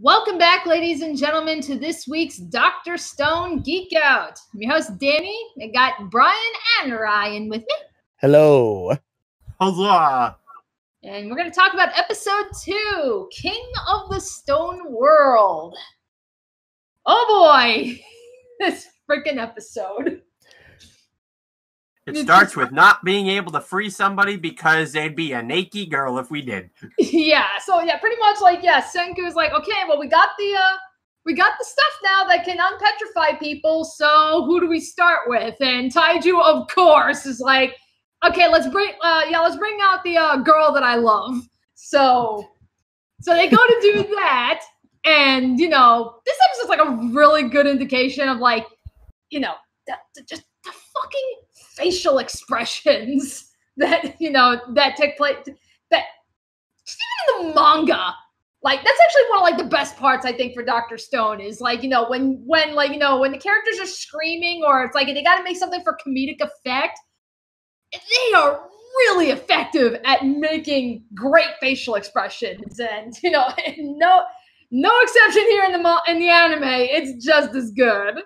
Welcome back, ladies and gentlemen, to this week's Dr. Stone Geekout. I'm your host, Danny. I got Brian and Ryan with me. Hello. Huzzah. And we're going to talk about episode 2, King of the Stone World. Oh boy, this freaking episode. It starts with not being able to free somebody because they'd be a naked girl if we did. Yeah, so yeah, pretty much like, yeah, Senku's like, okay, well, we got the stuff now that can unpetrify people, so who do we start with? And Taiju, of course, is like, okay, let's bring out the girl that I love. So they go to do that, and, you know, this episode's like a really good indication of, like, you know, just the fucking facial expressions that, you know, that take place, that just even in the manga, like, that's actually one of, like, the best parts, I think, for Dr. Stone is, like, you know, when like, you know, when the characters are screaming, or it's like they got to make something for comedic effect, they are really effective at making great facial expressions, and, you know, no exception here in the anime. It's just as good.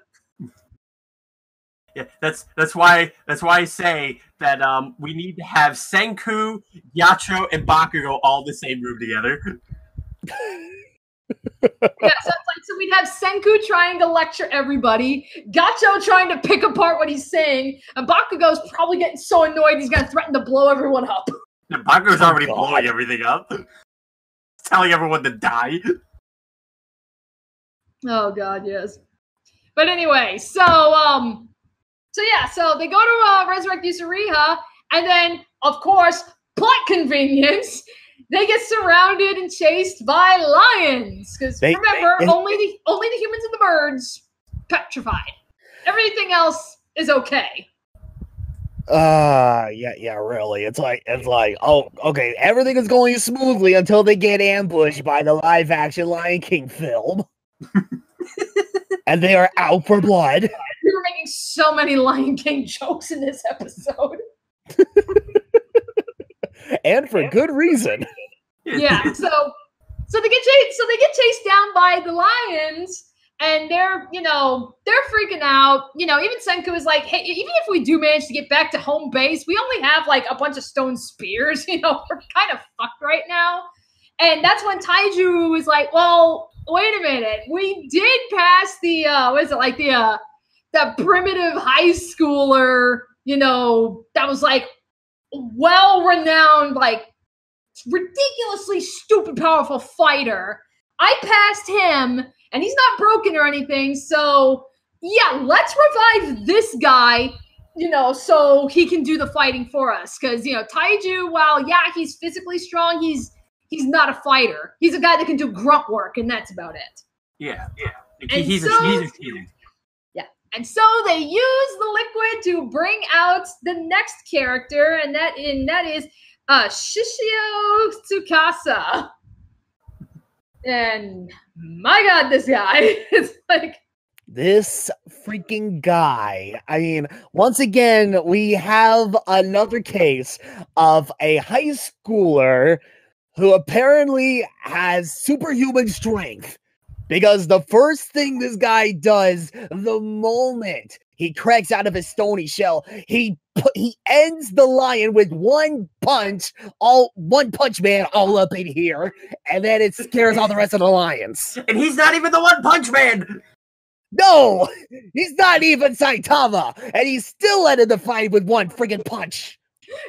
Yeah, that's why I say that we need to have Senku, Yacho, and Bakugo all in the same room together. Yeah, so we'd have Senku trying to lecture everybody, Gacho trying to pick apart what he's saying, and Bakugo's probably getting so annoyed he's gonna threaten to blow everyone up. Yeah, Bakugo's already blowing everything up. Telling everyone to die. Oh god, yes. But anyway, so they go to resurrect Yusuriha, and then, of course, plot convenience, they get surrounded and chased by lions. Because remember, only the humans and the birds petrified. Everything else is okay. Yeah, really. It's like, oh, okay, everything is going smoothly until they get ambushed by the live-action Lion King film. And they are out for blood. We were making so many Lion King jokes in this episode. And for good reason. Yeah, so they get chased down by the lions, and they're freaking out. You know, even Senku is like, hey, even if we do manage to get back to home base, we only have like a bunch of stone spears. You know, we're kind of fucked right now. And that's when Taiju is like, well, wait a minute. We did pass the the primitive high schooler, you know, that was like well-renowned, like ridiculously stupid powerful fighter. I passed him, and he's not broken or anything, so yeah, let's revive this guy, you know, so he can do the fighting for us. Because, you know, Taiju, while, yeah, he's physically strong, he's not a fighter. He's a guy that can do grunt work, and that's about it. Yeah. He's a cheater. Yeah. And so they use the liquid to bring out the next character, and that is Shishio Tsukasa. And my god, this guy is like... This freaking guy. I mean, once again, we have another case of a high schooler who apparently has superhuman strength. Because the first thing this guy does, the moment he cracks out of his stony shell, he ends the lion with one punch man all up in here, and then it scares all the rest of the lions. And he's not even the One Punch Man! No! He's not even Saitama! And he still ended the fight with one friggin' punch!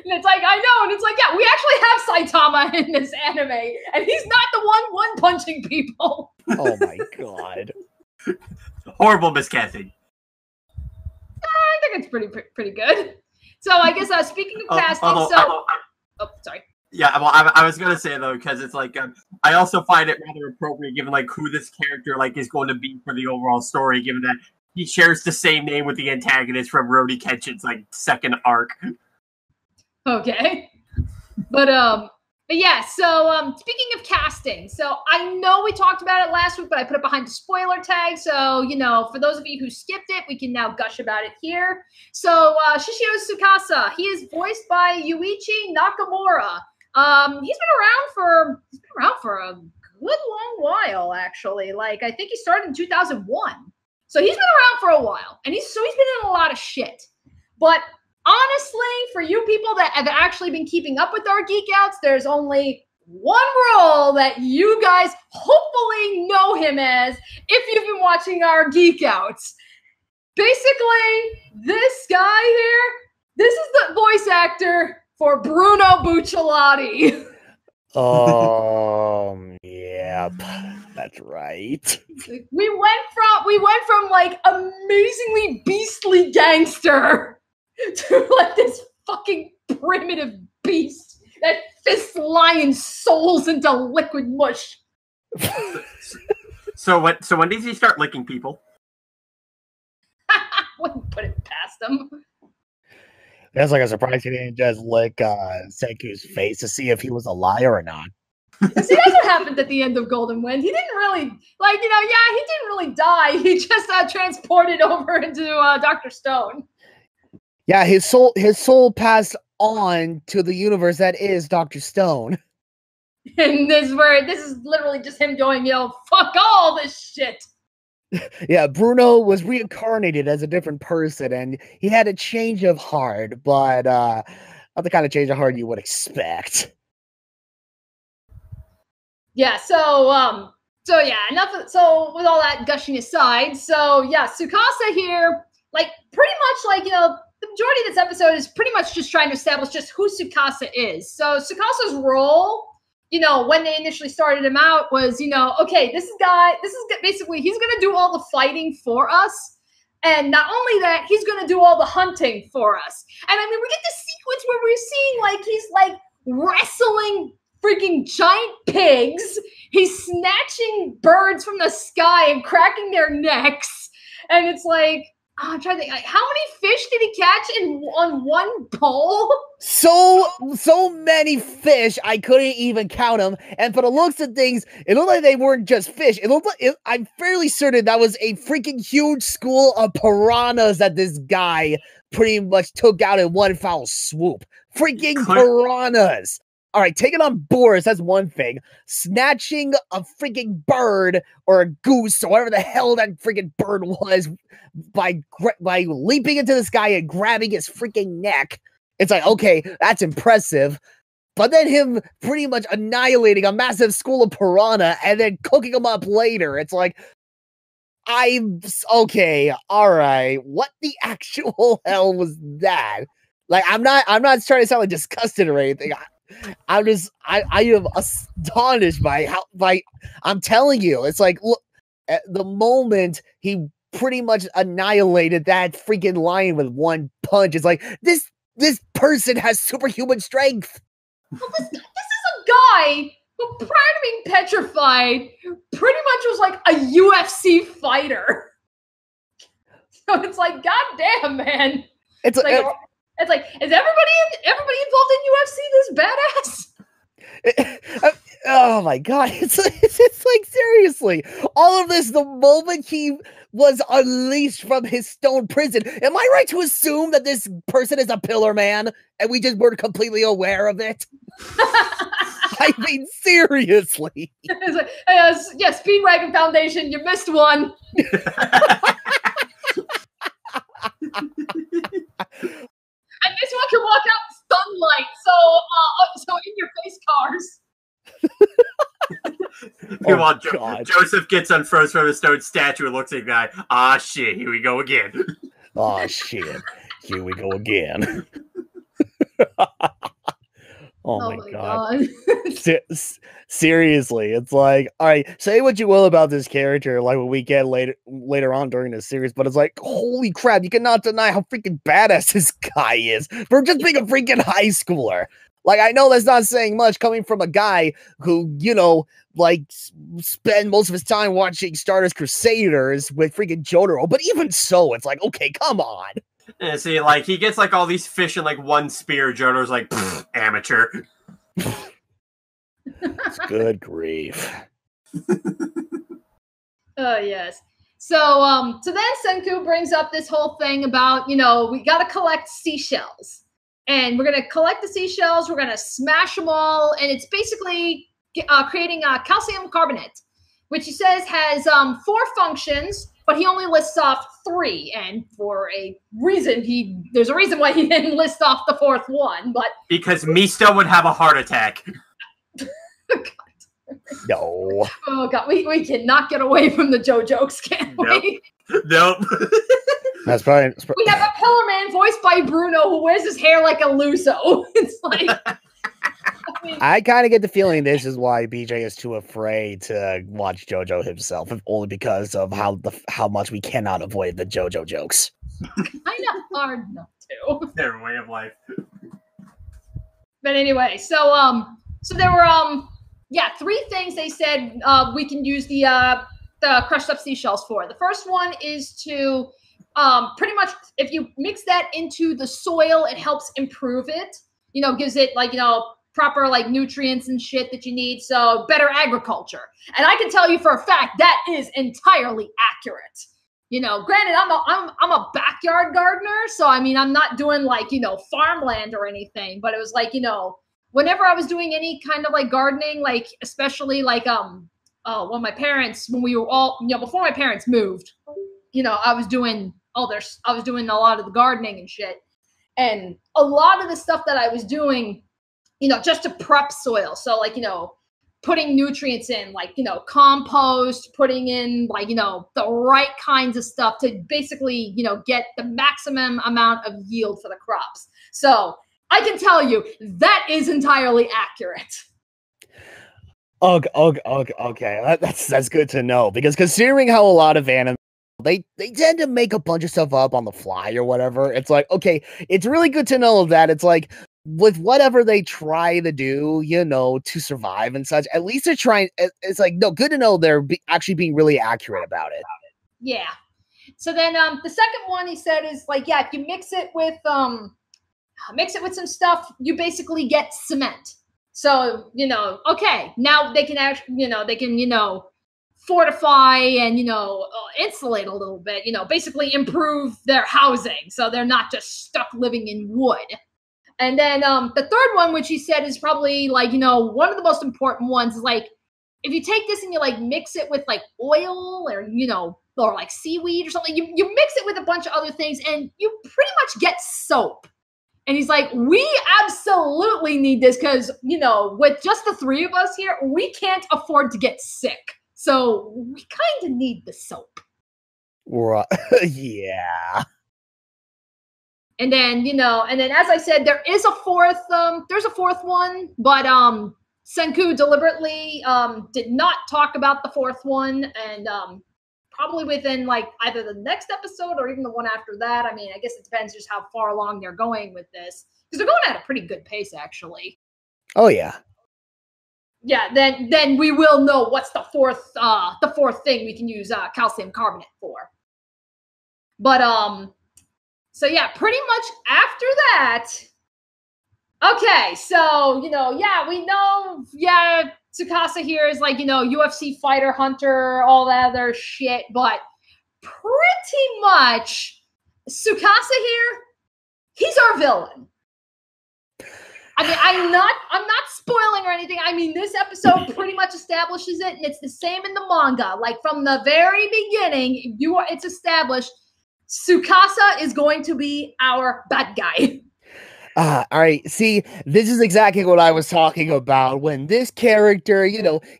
And it's like, I know, and it's like, yeah, we actually have Saitama in this anime, and he's not the one punching people. Oh my god. Horrible miscasting. I think it's pretty good. So I guess speaking of casting, sorry. Yeah, well, I was gonna say though, because it's like I also find it rather appropriate given like who this character like is going to be for the overall story, given that he shares the same name with the antagonist from Rurouni Kenshin's like second arc. Okay, but yeah. So speaking of casting, so I know we talked about it last week, but I put it behind the spoiler tag. So, you know, for those of you who skipped it, we can now gush about it here. So Shishio Tsukasa, he is voiced by Yuichi Nakamura. He's been around for a good long while, actually. Like, I think he started in 2001. So he's been around for a while. And he's been in a lot of shit. But honestly, for you people that have actually been keeping up with our Geekouts, there's only one role that you guys hopefully know him as if you've been watching our Geekouts. Basically, this guy here, this is the voice actor for Bruno Bucciolati. Yep, that's right. We went from like amazingly beastly gangster to like this fucking primitive beast that fists lion souls into liquid mush. So when does he start licking people? Wouldn't put it past him. That's like a surprise he didn't just lick Senku's face to see if he was a liar or not. See, that's what happened at the end of Golden Wind. He didn't really, he didn't really die. He just transported over into Dr. Stone. Yeah, his soul passed on to the universe that is Dr. Stone. And this is literally just him going, fuck all this shit. Yeah, Bruno was reincarnated as a different person, and he had a change of heart, but not the kind of change of heart you would expect. Yeah, so with all that gushing aside, Tsukasa here, like, pretty much, the majority of this episode is pretty much just trying to establish just who Tsukasa is. So Tsukasa's role, when they initially started him out was, okay, this is basically, he's going to do all the fighting for us. And not only that, he's going to do all the hunting for us. And I mean, we get this sequence where we're seeing, like, he's, like, wrestling freaking giant pigs. He's snatching birds from the sky and cracking their necks. And it's like, I'm trying to think, like, how many fish did he catch on one pole? So many fish, I couldn't even count them. And for the looks of things, it looked like they weren't just fish. It looked like I'm fairly certain that was a freaking huge school of piranhas that this guy pretty much took out in one foul swoop. Freaking piranhas. All right, taking on boars, that's one thing. Snatching a freaking bird or a goose or whatever the hell that freaking bird was by leaping into the sky and grabbing his freaking neck. It's like, okay, that's impressive. But then him pretty much annihilating a massive school of piranha and then cooking them up later. It's like, okay, all right. What the actual hell was that? Like, I'm not trying to sound like disgusted or anything. I am astonished by I'm telling you, it's like, look, at the moment he pretty much annihilated that freaking lion with one punch. It's like, this person has superhuman strength. Well, this is a guy who, prior to being petrified, pretty much was like a UFC fighter. So it's like, goddamn, man. It's like, is everybody involved in UFC this badass? Oh my god! It's like, seriously, all of this the moment he was unleashed from his stone prison. Am I right to assume that this person is a pillar man and we just weren't completely aware of it? I mean, seriously. It's like, yeah, Speedwagon Foundation, you missed one. And this one can walk out in sunlight, so in your face cars. Meanwhile, Joseph gets unfroze from his stone statue and looks at the guy. Ah, shit, here we go again. Oh shit, here we go again. Oh my god. Seriously, it's like, all right, say what you will about this character, like what we get later on during the series, but it's like, holy crap, you cannot deny how freaking badass this guy is for just being a freaking high schooler. Like, I know that's not saying much coming from a guy who, like, spend most of his time watching Stardust Crusaders with freaking Jotaro, but even so, it's like, okay, come on. Yeah, see, like, he gets, like, all these fish in, like, one spear. Jotaro's like, amateur. Good grief. Oh, yes. So then Senku brings up this whole thing about, we got to collect seashells. And we're going to collect the seashells. We're going to smash them all. And it's basically creating calcium carbonate, which he says has 4 functions, but he only lists off 3, and for a reason, there's a reason why he didn't list off the 4th one. But because Mista would have a heart attack. No. Oh god, we cannot get away from the Joe jokes, can we? Nope. That's probably. We have a Pillar Man voiced by Bruno who wears his hair like a Luso. It's like. I kind of get the feeling this is why BJ is too afraid to watch JoJo himself, if only because of how much we cannot avoid the JoJo jokes. Kind of hard not to. Their way of life. But anyway, so there were 3 things they said we can use the crushed up seashells for. The first one is to pretty much if you mix that into the soil, it helps improve it. Gives it proper nutrients and shit that you need, so better agriculture. And I can tell you for a fact that is entirely accurate. Granted, I'm a backyard gardener, so I mean I'm not doing farmland or anything, but it was whenever I was doing any kind of gardening, especially when my parents, when we were all before my parents moved, I was doing a lot of the gardening and shit, and a lot of the stuff that I was doing, just to prep soil. So putting nutrients in, compost, putting in the right kinds of stuff to basically, get the maximum amount of yield for the crops. So I can tell you that is entirely accurate. Okay. That's good to know, because considering how a lot of anime, they tend to make a bunch of stuff up on the fly or whatever. It's okay, it's really good to know that it's with whatever they try to do, to survive and such, at least they're trying. It's good to know they're actually being really accurate about it. Yeah. So then the second one he said is if you mix it with some stuff, you basically get cement. So, okay, now they can actually, fortify and, insulate a little bit, basically improve their housing. So they're not just stuck living in wood. And then the third one, which he said is probably one of the most important ones, is if you take this and you mix it with oil or or seaweed or something, you mix it with a bunch of other things and you pretty much get soap. And he's we absolutely need this because with just the 3 of us here, we can't afford to get sick, so we kind of need the soap. Right. Yeah. And then, as I said, there is a 4th, there's a 4th one, but Senku deliberately did not talk about the 4th one, and probably within either the next episode or even the one after that. I mean, I guess it depends just how far along they're going with this, because they're going at a pretty good pace, actually. Oh, yeah. Yeah, then we will know what's the 4th thing we can use calcium carbonate for. But, so yeah, pretty much after that, okay, so, we know, Tsukasa here is UFC fighter, hunter, all that other shit, but pretty much Tsukasa here, he's our villain. I mean, I'm not spoiling or anything. I mean, this episode pretty much establishes it, and it's the same in the manga. From the very beginning, it's established Tsukasa is going to be our bad guy. All right. See, this is exactly what I was talking about when this character,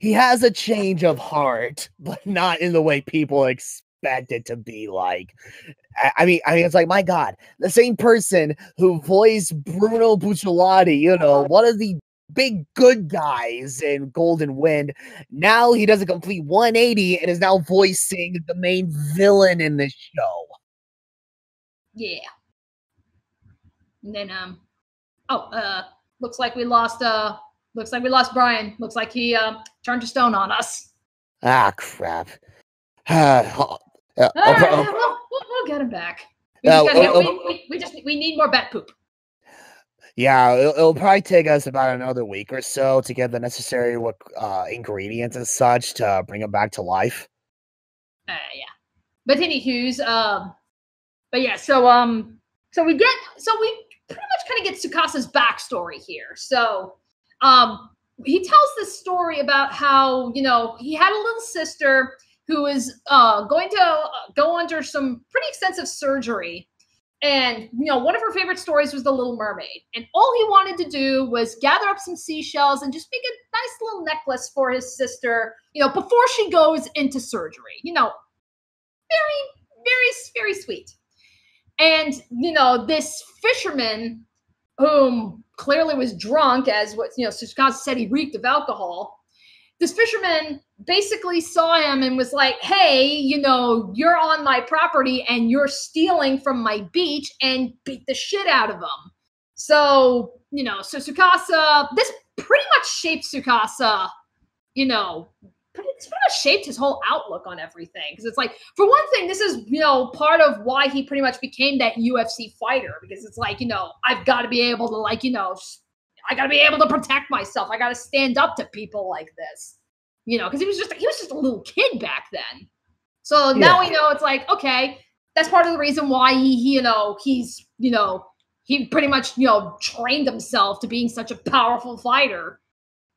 he has a change of heart, but not in the way people expect it to be like. I mean, it's my God, the same person who voiced Bruno Bucciolati, one of the big good guys in Golden Wind. Now he does a complete 180 and is now voicing the main villain in the show. Yeah. And then looks like we lost Brian. Looks like he turned to stone on us. Ah, crap. We'll get him back. We need more bat poop. Yeah, it'll probably take us about another week or so to get the necessary ingredients and such to bring him back to life. Yeah. But anywho's, but yeah, so we pretty much kind of get Tsukasa's backstory here. So, he tells this story about how, you know, he had a little sister who was going to go under some pretty extensive surgery. And, you know, one of her favorite stories was The Little Mermaid. And all he wanted to do was gather up some seashells and just make a nice little necklace for his sister, you know, before she goes into surgery. You know, very, very, very sweet. And, you know, this fisherman, whom clearly was drunk, as what, you know, Tsukasa said, he reeked of alcohol. This fisherman basically saw him and was like, hey, you know, you're on my property and you're stealing from my beach, and beat the shit out of him. So, you know, so Tsukasa, this pretty much shaped Tsukasa, you know, it's pretty much shaped his whole outlook on everything. Because it's like, for one thing, this is, you know, part of why he pretty much became that UFC fighter. Because it's like, you know, I've got to be able to, like, you know, I got to be able to protect myself. I got to stand up to people like this, you know, because he was just a little kid back then. So now we know it's like, okay, that's part of the reason why he pretty much, you know, trained himself to being such a powerful fighter.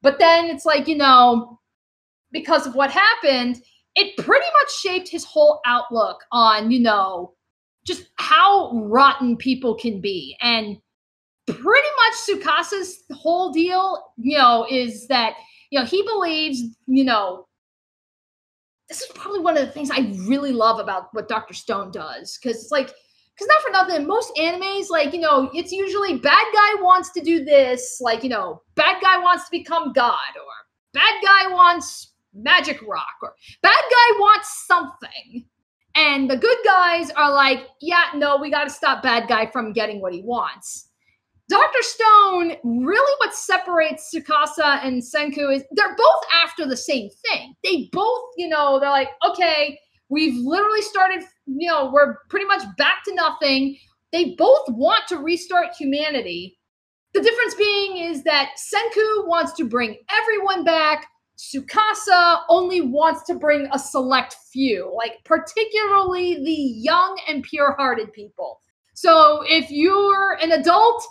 But then it's like, you know, because of what happened, it pretty much shaped his whole outlook on, you know, just how rotten people can be. And pretty much Tsukasa's whole deal, you know, is that, you know, he believes, you know, this is probably one of the things I really love about what Dr. Stone does. Because it's like, because not for nothing, most animes, like, you know, it's usually bad guy wants to do this, like, you know, bad guy wants to become God, or bad guy wants magic rock, or bad guy wants something. And the good guys are like, yeah, no, we got to stop bad guy from getting what he wants. Dr. Stone, really what separates Tsukasa and Senku is they're both after the same thing. They both, you know, they're like, okay, we've literally started, you know, we're pretty much back to nothing. They both want to restart humanity. The difference being is that Senku wants to bring everyone back. Tsukasa only wants to bring a select few, like particularly the young and pure-hearted people. So if you're an adult,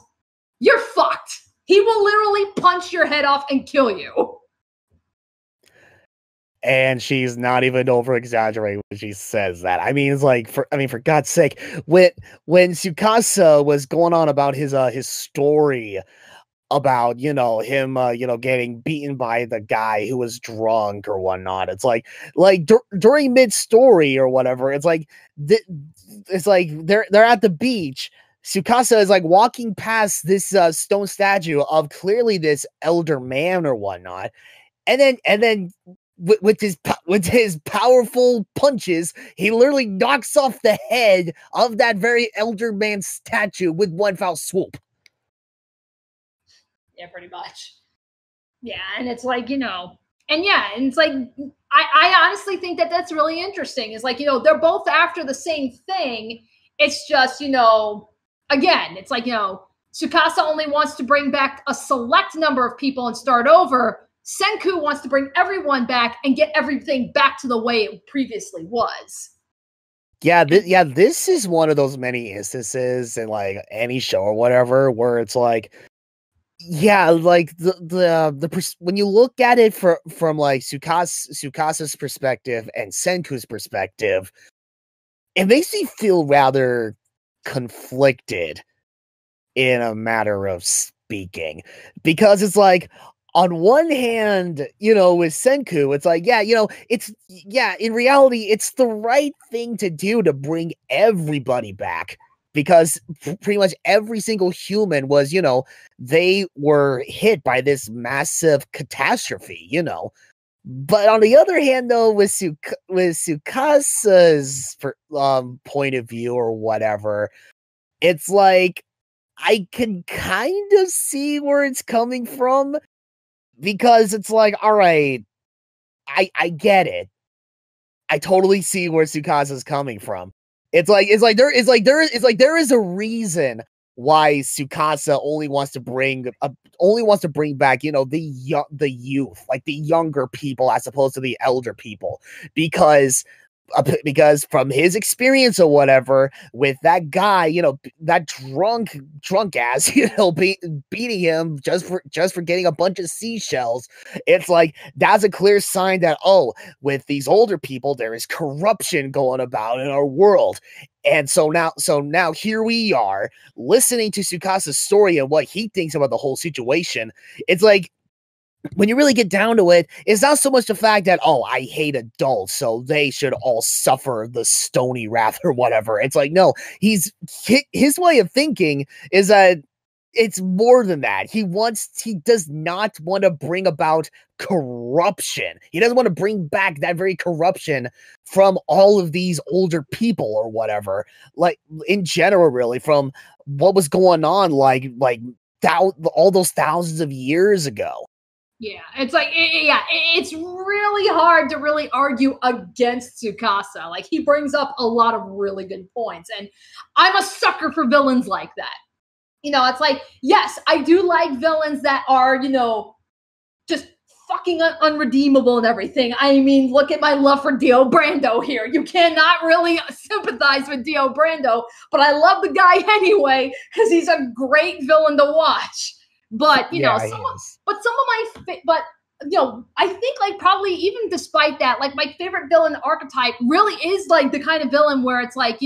you're fucked. He will literally punch your head off and kill you. And she's not even over-exaggerating when she says that. I mean, it's like, for God's sake, when Tsukasa was going on about his story about, you know, him, you know, getting beaten by the guy who was drunk or whatnot. It's like during mid-story or whatever, it's like, it's like they're at the beach. Tsukasa is like walking past this stone statue of clearly this elder man or whatnot. And then with his powerful punches, he literally knocks off the head of that very elder man statue with one foul swoop. Yeah, pretty much. Yeah, and it's like, you know, and yeah, and it's like, I honestly think that that's really interesting. It's like, you know, they're both after the same thing. It's just, you know, again, it's like, you know, Tsukasa only wants to bring back a select number of people and start over. Senku wants to bring everyone back and get everything back to the way it previously was. Yeah, this is one of those many instances in like any show or whatever where it's like, yeah, like the when you look at it from like Tsukasa's perspective and Senku's perspective, it makes me feel rather conflicted in a matter of speaking, because it's like, on one hand, you know, with Senku, it's like, yeah, you know, in reality, it's the right thing to do to bring everybody back, because pretty much every single human was, you know, they were hit by this massive catastrophe, you know. But on the other hand, though, with Tsukasa's point of view or whatever, it's like, I can kind of see where it's coming from, because it's like, all right, I get it. I totally see where Tsukasa's coming from. There is a reason why Tsukasa only wants to bring back, you know, the youth, like the younger people as opposed to the elder people, because because from his experience or whatever with that guy, that drunk ass, beating him just for getting a bunch of seashells. It's like that's a clear sign that with these older people there is corruption going about in our world. And so now here we are listening to Tsukasa's story and what he thinks about the whole situation. It's like, when you really get down to it, it's not so much the fact that, I hate adults, so they should all suffer the stony wrath or whatever. It's like, no, his way of thinking is that it's more than that. He does not want to bring about corruption. He doesn't want to bring back that very corruption from all of these older people or whatever. Like, in general, really, from what was going on, like all those thousands of years ago. Yeah, it's like, it's really hard to really argue against Tsukasa. Like, he brings up a lot of really good points, and I'm a sucker for villains like that. It's like, yes, I do like villains that are, just fucking unredeemable and everything. I mean, look at my love for Dio Brando here. You cannot really sympathize with Dio Brando, but I love the guy anyway, because he's a great villain to watch. But I think like probably even despite that, like my favorite villain archetype really is like the kind of villain where it's like,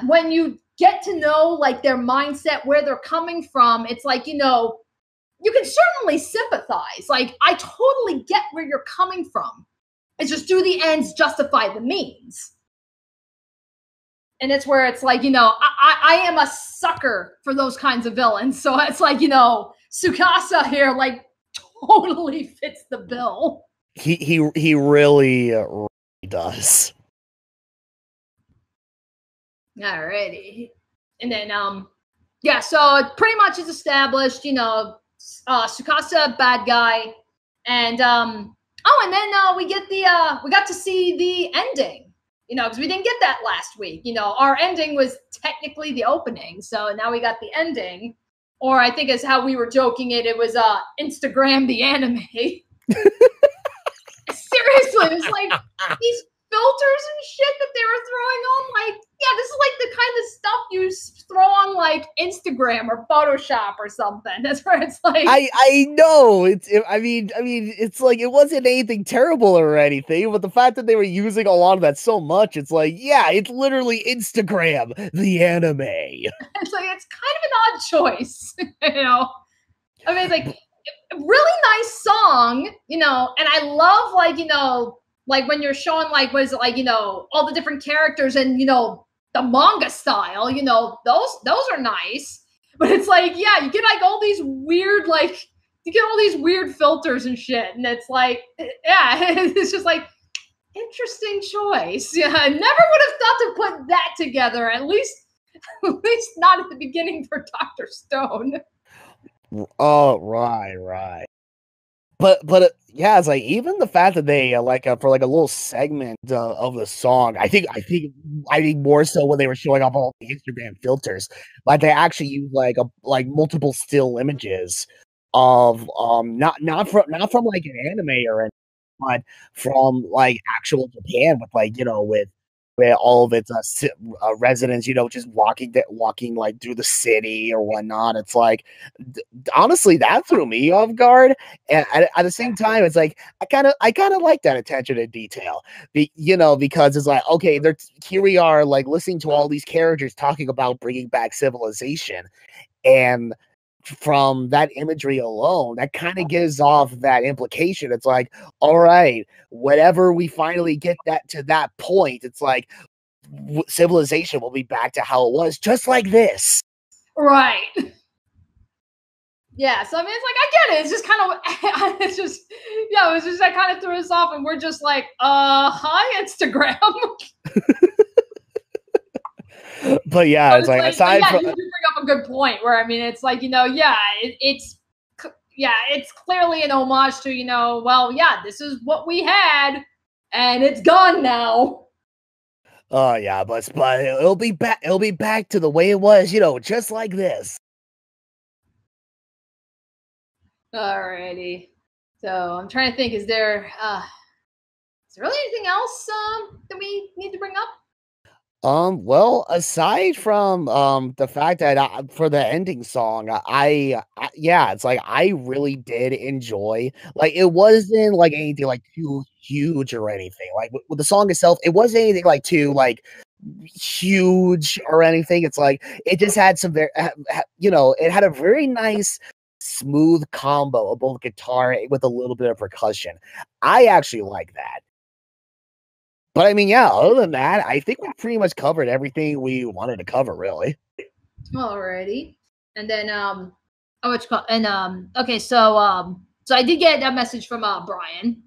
when you get to know like their mindset, where they're coming from, it's like, you can certainly sympathize. Like, I totally get where you're coming from. It's just, do the ends justify the means? And it's where it's like, I am a sucker for those kinds of villains. So it's like, Tsukasa here, like, totally fits the bill. He really does. Alrighty. And then, so it pretty much is established, Tsukasa, bad guy. And, and then we got to see the ending. Because we didn't get that last week. Our ending was technically the opening. So now we got the ending. Or I think as how we were joking it was Instagram the anime. Seriously, it's like these filters and shit that they were throwing on. Like, this is like the kind of stuff you throw on like Instagram or Photoshop or something. That's where it's like, I know I mean it's like it wasn't anything terrible or anything, but the fact that they were using a lot of that so much, it's like, it's literally Instagram the anime. It's like, it's kind of an odd choice, I mean, it's like really nice song, and I love like like when you're showing like what is it like all the different characters and the manga style, those are nice. But it's like, you get like all these weird filters and shit, and it's like, it's just like interesting choice. I never would have thought to put that together, at least not at the beginning for Dr. Stone. Oh, right. But it's like, even the fact that they for like a little segment of the song, I think more so when they were showing off all the Instagram filters, like they actually use like multiple still images of not from like an anime or anything, but from like actual Japan with like with all of its residents, just walking like through the city or whatnot. It's like, honestly, that threw me off guard. And at the same time, it's like I kind of like that attention to detail, because it's like, okay, here we are, like listening to all these characters talking about bringing back civilization, and from that imagery alone, that kind of gives off that implication. It's like, all right, whenever we finally get to that point, it's like civilization will be back to how it was, just like this. Right. Yeah, so I mean, it's like, I get it. It's just kind of, it's just, it was just that kind of threw us off, and we're just like, hi, Instagram. But it's like, aside from, you bring up a good point where, I mean, it's like, it's clearly an homage to, this is what we had, and it's gone now. Oh yeah, but it'll be back. It'll be back to the way it was, just like this. Alrighty. So I'm trying to think. Is there? As there really anything else that we need to bring up? Well, aside from the fact that for the ending song, yeah, it's like I really did enjoy. Like it wasn't like anything like too huge or anything. Like with the song itself, it wasn't anything like too like huge or anything. It's like it just had some very, it had a very nice smooth combo of both guitar with a little bit of percussion. I actually like that. But I mean, yeah, other than that, I think we pretty much covered everything we wanted to cover, really. Alrighty. And then okay, so I did get a message from Brian.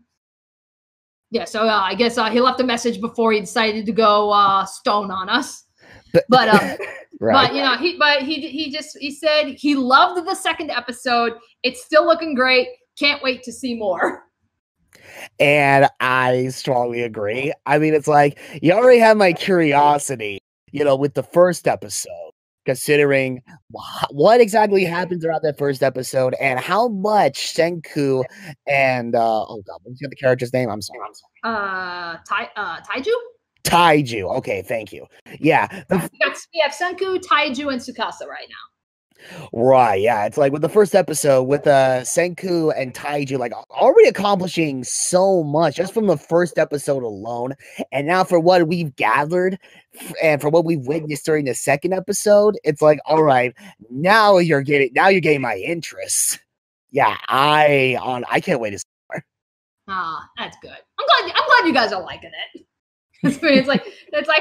Yeah, so I guess he left a message before he decided to go stone on us. But right. but he said he loved the second episode. It's still looking great. Can't wait to see more. And I strongly agree. I mean, it's like you already have my curiosity, with the first episode, considering what exactly happens around that first episode and how much Senku and oh god, what's the character's name? I'm sorry. Taiju? Taiju. Okay, thank you. Yeah. We have Senku, Taiju, and Tsukasa right now. Right, yeah. It's like with the first episode with Senku and Taiju like already accomplishing so much just from the first episode alone. And now for what we've gathered and for what we've witnessed during the second episode, it's like, all right, now you're getting my interest. Yeah, I can't wait to see more. That's good. I'm glad you guys are liking it. It's like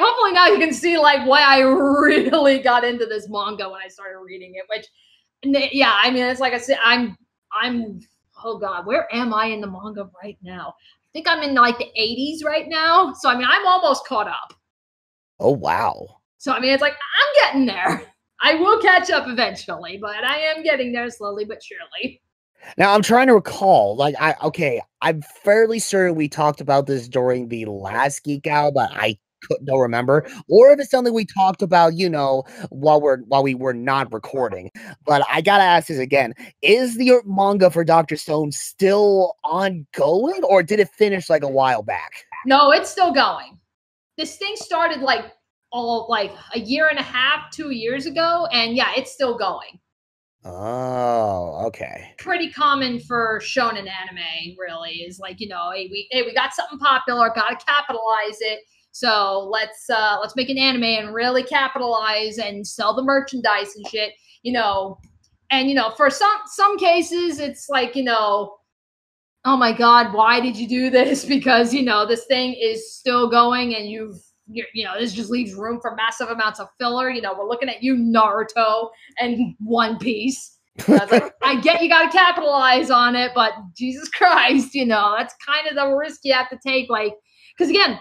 hopefully now you can see like why I really got into this manga when I started reading it. Which, yeah, I mean, it's like I said, I'm oh god, where am I in the manga right now? I think I'm in like the 80s right now. So I mean, I'm almost caught up. Oh wow. So I mean, it's like I'm getting there. I will catch up eventually, but I am getting there slowly but surely. Now I'm trying to recall, I'm fairly certain we talked about this during the last Geekout, but I don't remember, or if it's something we talked about, while we were not recording. But I gotta ask this again: is the manga for Dr. Stone still ongoing, or did it finish like a while back? No, it's still going. This thing started like a year and a half, 2 years ago, and yeah, it's still going. Oh, okay. Pretty common for shonen anime, really, is like, hey, we got something popular, gotta capitalize it. So let's make an anime and really capitalize and sell the merchandise and shit, And for some cases, it's like, oh my god, why did you do this? Because this thing is still going, and this just leaves room for massive amounts of filler. We're looking at you, Naruto and One Piece. I get you got to capitalize on it, but Jesus Christ, that's kind of the risk you have to take. Like, because again,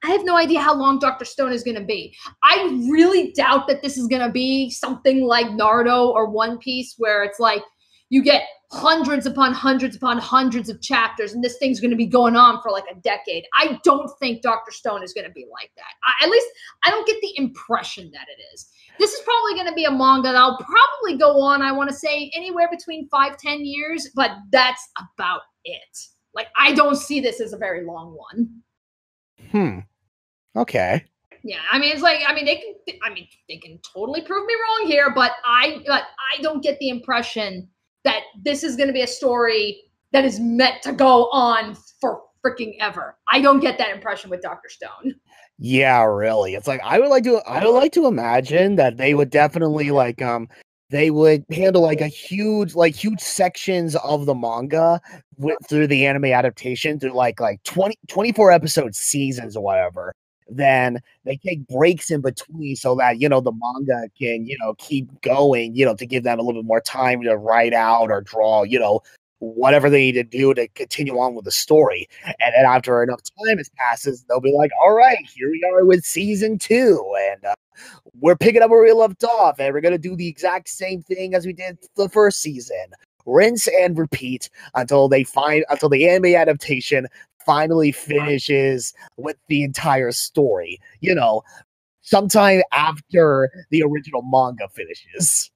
I have no idea how long Dr. Stone is going to be. I really doubt that this is going to be something like Naruto or One Piece, where it's like you get hundreds upon hundreds upon hundreds of chapters, and this thing's going to be going on for like a decade. I don't think Dr. Stone is going to be like that. At least I don't get the impression that it is. This is probably going to be a manga that'll probably go on, I want to say, anywhere between 5-10 years, but that's about it. Like, I don't see this as a very long one. Okay. Yeah, I mean, they can totally prove me wrong here, but I don't get the impression that this is going to be a story that is meant to go on for freaking ever. I don't get that impression with Dr. Stone. Yeah, really. It's like I would like to imagine that they would definitely they would handle like huge sections of the manga through the anime adaptation through like 24 episode seasons or whatever. Then they take breaks in between so that, the manga can, keep going, to give them a little bit more time to write out or draw, whatever they need to do to continue on with the story. And then after enough time has passes, they'll be like, all right, here we are with season 2. And we're picking up where we left off. And we're going to do the exact same thing as we did the first season. Rinse and repeat until the anime adaptation finally finishes with the entire story, sometime after the original manga finishes.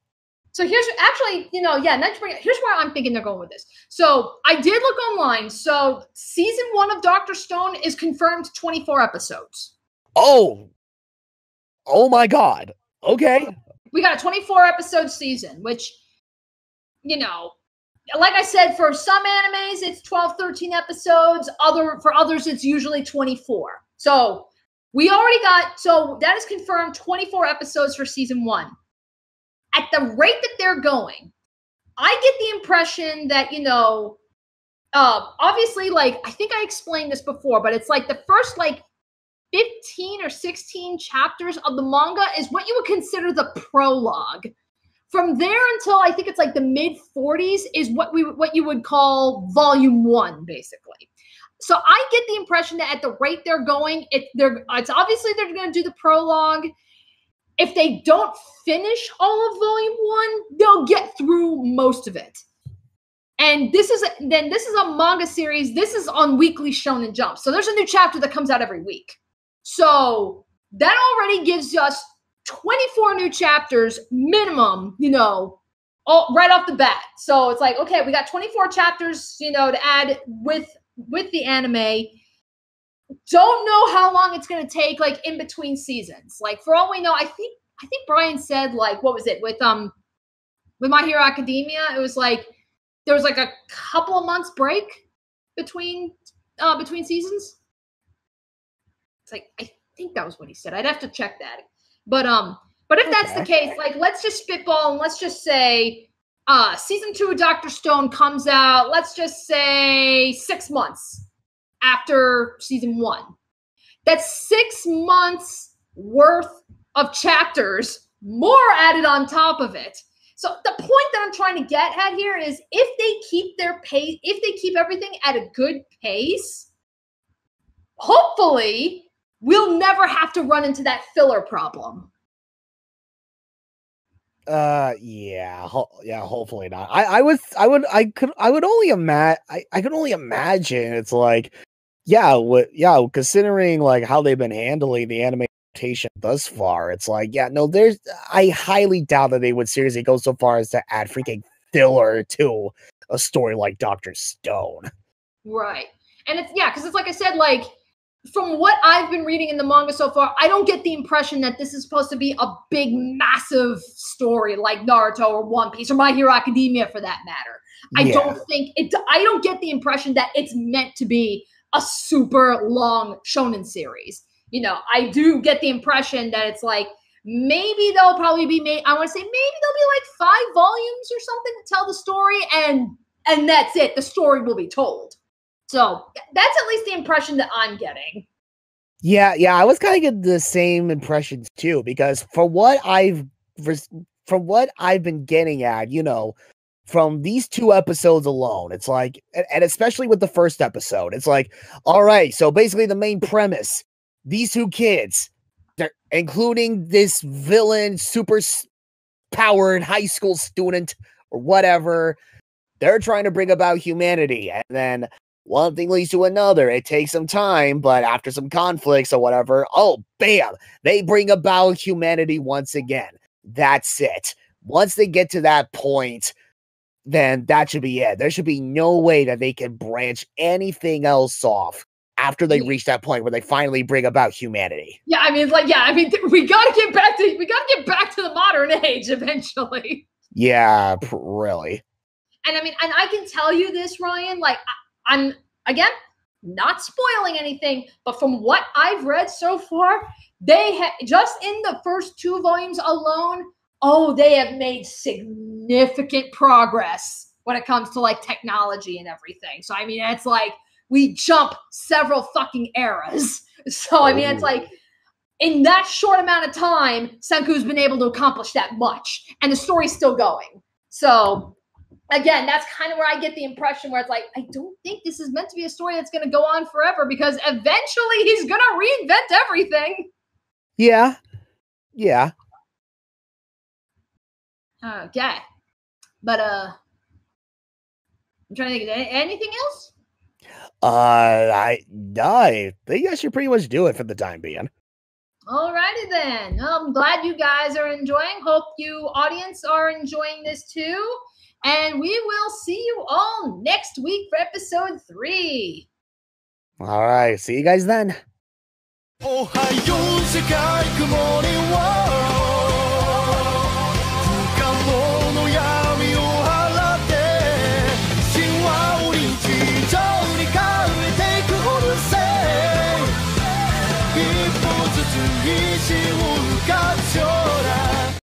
So here's actually, here's where I'm thinking they're going with this. So I did look online. So season 1 of Dr. Stone is confirmed 24 episodes. Oh my God. Okay. We got a 24 episode season, which, like I said, for some animes, it's 12, 13 episodes. For others, it's usually 24. So that is confirmed 24 episodes for season 1. At the rate that they're going, I get the impression that, obviously, like, I think I explained this before, but it's like the first, 15 or 16 chapters of the manga is what you would consider the prologue. From there until I think it's like the mid-40s is what you would call volume 1, basically. So I get the impression that at the rate they're going, it's obviously they're going to do the prologue. If they don't finish all of volume 1, they'll get through most of it. And this is a manga series. This is on Weekly Shonen Jump. So there's a new chapter that comes out every week. So that already gives us 24 new chapters minimum, right off the bat. So it's like, okay, we got 24 chapters, to add with the anime. Don't know how long it's going to take, like, in between seasons. Like, for all we know, I think Brian said, like, what was it with My Hero Academia? It was like there was like a couple of months break between seasons. It's like, I think that was what he said. I'd have to check that. But if that's the case, like, let's just spitball and let's just say season 2 of Dr. Stone comes out, let's just say 6 months after season 1. That's 6 months worth of chapters, more added on top of it. So the point that I'm trying to get at here is if they keep their pace, if they keep everything at a good pace, hopefully we'll never have to run into that filler problem. Hopefully not. I could only imagine it's like, considering like how they've been handling the animation thus far, it's like, I highly doubt that they would seriously go so far as to add freaking filler to a story like Dr. Stone. Right. And because it's like I said, like, from what I've been reading in the manga so far, I don't get the impression that this is supposed to be a big, massive story like Naruto or One Piece or My Hero Academia, for that matter. I don't get the impression that it's meant to be a super long shonen series. I do get the impression that it's like, maybe they'll probably be made, I want to say maybe there'll be like 5 volumes or something to tell the story, and that's it. The story will be told. So that's at least the impression that I'm getting. Yeah, I was kind of getting the same impressions too, because from what I've been getting at, from these 2 episodes alone, it's like, and especially with the first episode, it's like, all right, so basically the main premise, these 2 kids, they're including this villain, super powered high school student or whatever, they're trying to bring about humanity, and then one thing leads to another. It takes some time, but after some conflicts or whatever, bam, they bring about humanity once again. That's it. Once they get to that point, then that should be it. There should be no way that they can branch anything else off after they reach that point where they finally bring about humanity. Yeah, I mean, we gotta get back to the modern age eventually. Yeah, really. And I mean, and I can tell you this, Ryan, like, I'm, again, not spoiling anything, but from what I've read so far, they have, just in the first 2 volumes alone, they have made significant progress when it comes to, like, technology and everything. So, I mean, it's like, we jump several fucking eras. So, I mean, it's like, in that short amount of time, Senku's been able to accomplish that much, and the story's still going. So, again, that's kind of where I get the impression where it's like, I don't think this is meant to be a story that's going to go on forever, because eventually he's going to reinvent everything. Yeah. Okay. But, I'm trying to think, anything else? I think I should pretty much do it for the time being. Alrighty then. I'm glad you guys are enjoying. Hope you audience are enjoying this too. And we will see you all next week for episode 3. All right. See you guys then. おはよう世界 Good morning world 不可能の闇を払って神話を日常に変えていくほどせ一歩ずつ石を浮かべ